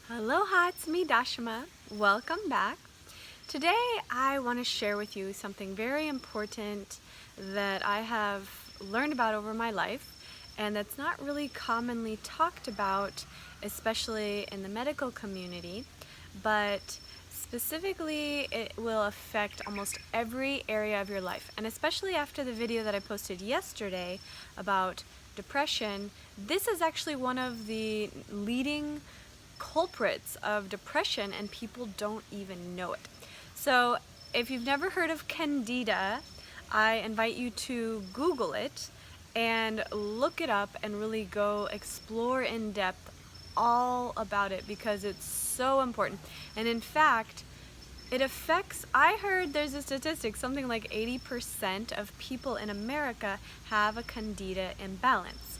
Aloha, it's me, Dashama. Welcome back. Today I want to share with you something very important that I have learned about over my life and that's not really commonly talked about, especially in the medical community, but specifically it will affect almost every area of your life. And especially after the video that I posted yesterday about depression, this is actually one of the leading culprits of depression and people don't even know it. So if you've never heard of Candida, I invite you to Google it and look it up and really go explore in depth all about it because it's so important. And in fact, it affects, I heard there's a statistic, something like 80% of people in America have a Candida imbalance.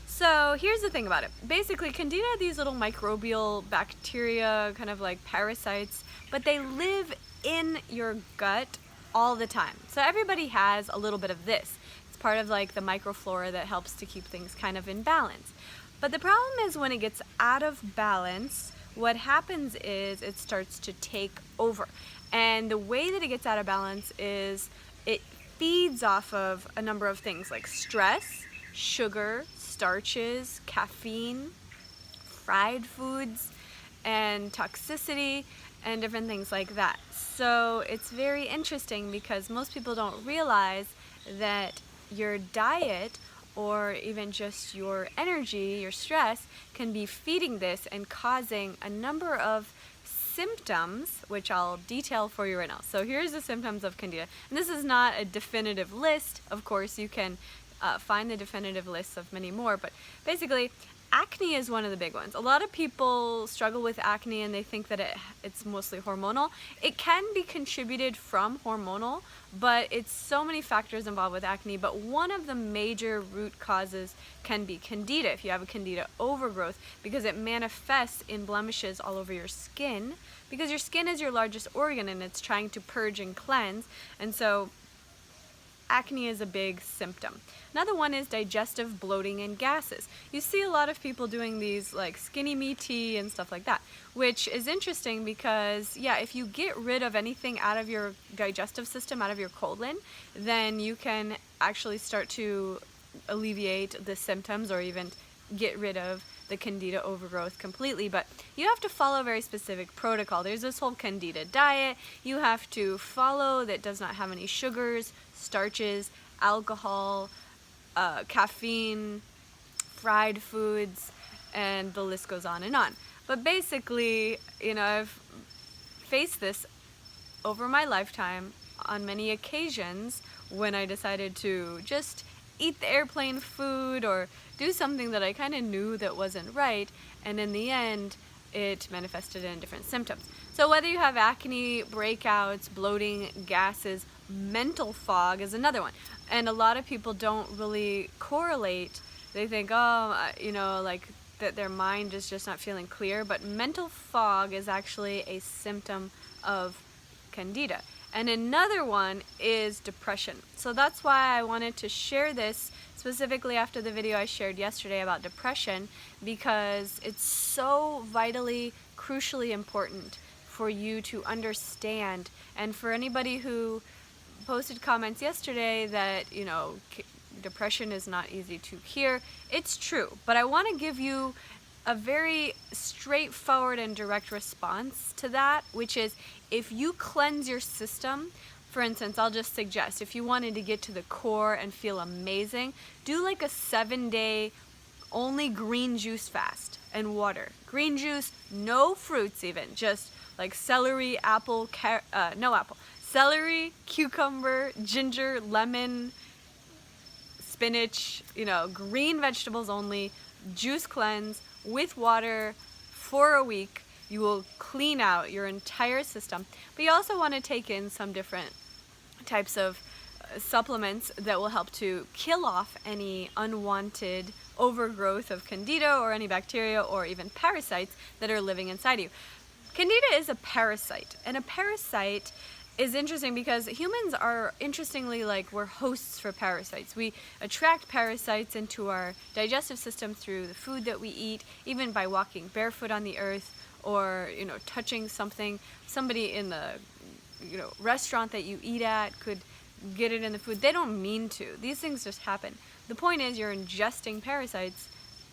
So here's the thing about it. Basically, Candida are these little microbial bacteria, kind of like parasites, but they live in your gut all the time. So everybody has a little bit of this. It's part of like the microflora that helps to keep things kind of in balance. But the problem is when it gets out of balance, what happens is it starts to take over. And the way that it gets out of balance is it feeds off of a number of things like stress, sugar, starches, caffeine, fried foods, and toxicity, and different things like that. So it's very interesting because most people don't realize that your diet or even just your energy, your stress, can be feeding this and causing a number of symptoms, which I'll detail for you right now. So here's the symptoms of Candida. And this is not a definitive list. Of course, you can find the definitive lists of many more, but basically acne is one of the big ones. A lot of people struggle with acne and they think that it's mostly hormonal. It can be contributed from hormonal, but it's so many factors involved with acne. But one of the major root causes can be Candida, if you have a Candida overgrowth, because it manifests in blemishes all over your skin, because your skin is your largest organ and it's trying to purge and cleanse. And so acne is a big symptom. Another one is digestive bloating and gases. You see a lot of people doing these like skinny me tea and stuff like that, which is interesting because, yeah, if you get rid of anything out of your digestive system, out of your colon, then you can actually start to alleviate the symptoms or even get rid of the Candida overgrowth completely. But you have to follow a very specific protocol. There's this whole Candida diet you have to follow that does not have any sugars, starches, alcohol, caffeine, fried foods, and the list goes on and on. But basically, you know, I've faced this over my lifetime on many occasions when I decided to just eat the airplane food or do something that I kind of knew that wasn't right, and in the end it manifested in different symptoms. So whether you have acne, breakouts, bloating, gases, mental fog is another one. And a lot of people don't really correlate. They think, oh, you know, like that their mind is just not feeling clear, but mental fog is actually a symptom of Candida. And another one is depression. So that's why I wanted to share this specifically after the video I shared yesterday about depression, because it's so vitally, crucially important for you to understand. And for anybody who posted comments yesterday that, you know, depression is not easy to cure, it's true. But I want to give you a very straightforward and direct response to that, which is if you cleanse your system. For instance, I'll just suggest if you wanted to get to the core and feel amazing, do like a 7-day only green juice fast and water. Green juice, no fruits even, just like celery, apple, celery, cucumber, ginger, lemon, spinach, you know, green vegetables only, juice cleanse with water for a week. You will clean out your entire system. But you also want to take in some different types of supplements that will help to kill off any unwanted overgrowth of Candida or any bacteria or even parasites that are living inside you. Candida is a parasite, and a parasite is interesting because humans are, interestingly, like, we're hosts for parasites. We attract parasites into our digestive system through the food that we eat, even by walking barefoot on the earth or touching somebody in the restaurant that you eat at could get it in the food. They don't mean to. These things just happen. The point is you're ingesting parasites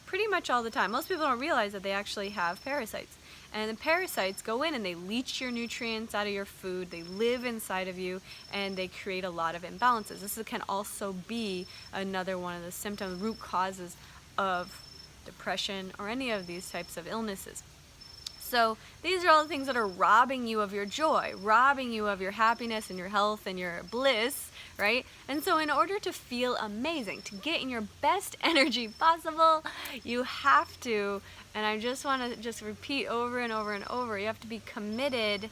pretty much all the time. Most people don't realize that they actually have parasites. And the parasites go in and they leach your nutrients out of your food. They live inside of you and they create a lot of imbalances. This can also be another one of the symptoms, root causes of depression or any of these types of illnesses. So these are all the things that are robbing you of your joy, robbing you of your happiness and your health and your bliss, right? And so in order to feel amazing, to get in your best energy possible, you have to, and I just want to repeat over and over and over, you have to be committed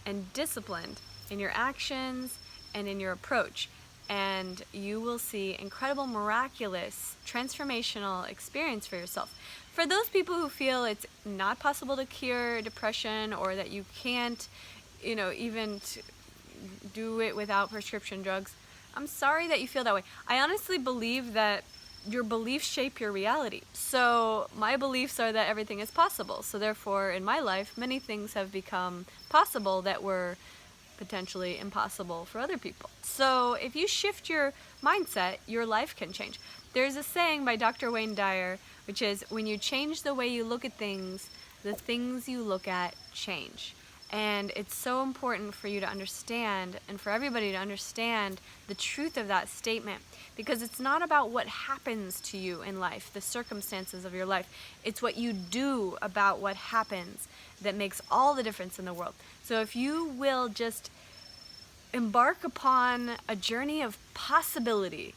and disciplined in your actions and in your approach. And you will see incredible, miraculous, transformational experience for yourself. For those people who feel it's not possible to cure depression, or that you can't, even do it without prescription drugs, I'm sorry that you feel that way. I honestly believe that your beliefs shape your reality. So my beliefs are that everything is possible. So therefore, in my life, many things have become possible that were potentially impossible for other people. So if you shift your mindset, your life can change. There's a saying by Dr. Wayne Dyer, which is, when you change the way you look at things, the things you look at change. And it's so important for you to understand, and for everybody to understand, the truth of that statement, because it's not about what happens to you in life, the circumstances of your life. It's what you do about what happens that makes all the difference in the world. So if you will just embark upon a journey of possibility,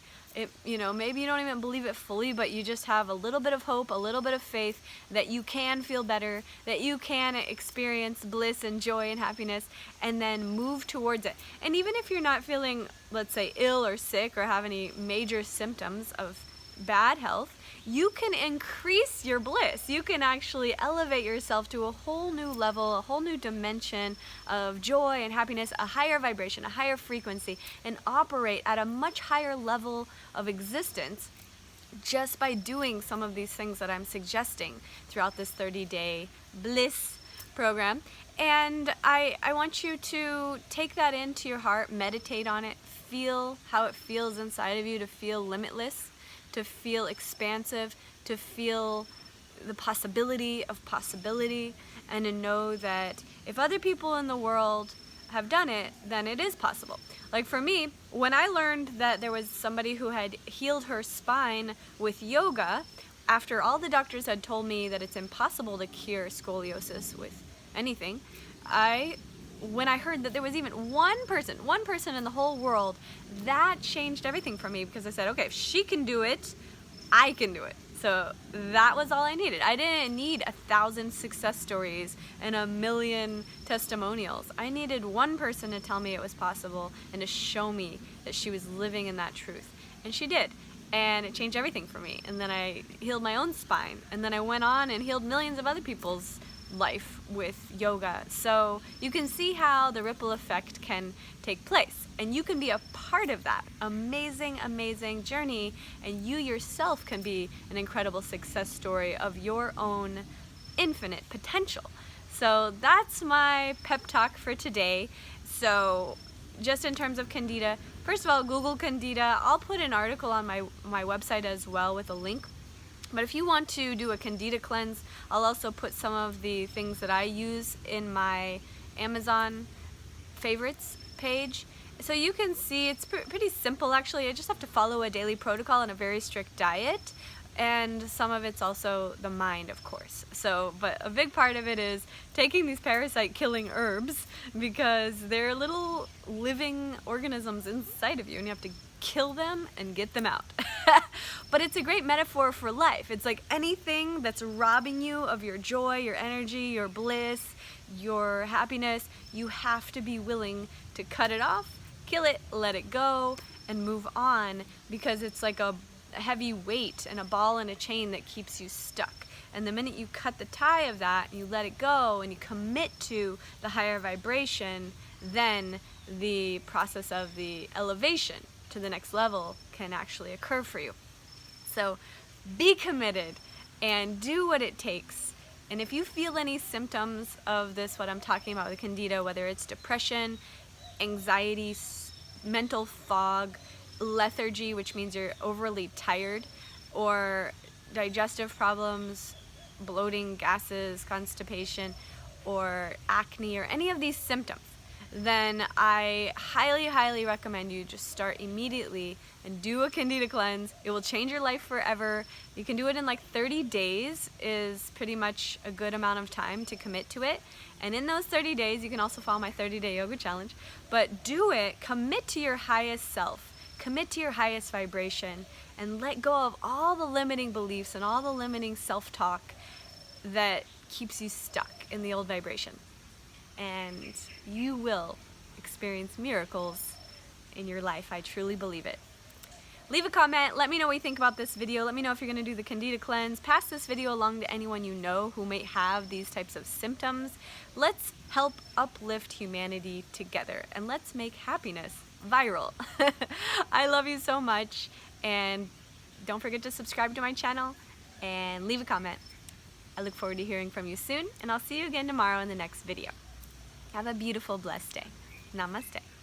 maybe you don't even believe it fully, but you just have a little bit of hope, a little bit of faith that you can feel better, that you can experience bliss and joy and happiness, and then move towards it. And even if you're not feeling, let's say, ill or sick or have any major symptoms of bad health, you can increase your bliss. You can actually elevate yourself to a whole new level, a whole new dimension of joy and happiness, a higher vibration, a higher frequency, and operate at a much higher level of existence just by doing some of these things that I'm suggesting throughout this 30-day bliss program. And I want you to take that into your heart, meditate on it, feel how it feels inside of you to feel limitless, to feel expansive, to feel the possibility of possibility, and to know that if other people in the world have done it, then it is possible. Like for me, when I learned that there was somebody who had healed her spine with yoga, after all the doctors had told me that it's impossible to cure scoliosis with anything, when I heard that there was even one person in the whole world, that changed everything for me, because I said, okay, if she can do it, I can do it. So that was all I needed. I didn't need 1,000 success stories and 1,000,000 testimonials. I needed one person to tell me it was possible and to show me that she was living in that truth. And she did. And it changed everything for me. And then I healed my own spine. And then I went on and healed millions of other people's life with yoga. So you can see how the ripple effect can take place, and you can be a part of that amazing, amazing journey, and you yourself can be an incredible success story of your own infinite potential. So that's my pep talk for today. So just in terms of Candida, first of all, Google Candida. I'll put an article on my website as well with a link. But if you want to do a Candida cleanse, I'll also put some of the things that I use in my Amazon favorites page. So you can see it's pretty simple actually. I just have to follow a daily protocol and a very strict diet. And some of it's also the mind, of course. But a big part of it is taking these parasite-killing herbs, because they're little living organisms inside of you, and you have to kill them and get them out. But it's a great metaphor for life. It's like anything that's robbing you of your joy, your energy, your bliss, your happiness, you have to be willing to cut it off, kill it, let it go, and move on, because it's like a heavy weight and a ball and a chain that keeps you stuck. And the minute you cut the tie of that, you let it go and you commit to the higher vibration, then the process of the elevation to the next level can actually occur for you. So be committed and do what it takes And if you feel any symptoms of this, what I'm talking about with Candida, whether it's depression, anxiety, mental fog, lethargy, which means you're overly tired, or digestive problems, bloating, gases, constipation, or acne, or any of these symptoms, then I highly, highly recommend you just start immediately and do a Candida cleanse. It will change your life forever. You can do it in like 30 days is pretty much a good amount of time to commit to it. And in those 30 days, you can also follow my 30-day yoga challenge, but do it, commit to your highest self, commit to your highest vibration, and let go of all the limiting beliefs and all the limiting self-talk that keeps you stuck in the old vibration. And you will experience miracles in your life. I truly believe it. Leave a comment. Let me know what you think about this video. Let me know if you're going to do the Candida cleanse. Pass this video along to anyone you know who may have these types of symptoms. Let's help uplift humanity together, and let's make happiness viral. I love you so much, and don't forget to subscribe to my channel and leave a comment. I look forward to hearing from you soon, and I'll see you again tomorrow in the next video. Have a beautiful, blessed day. Namaste.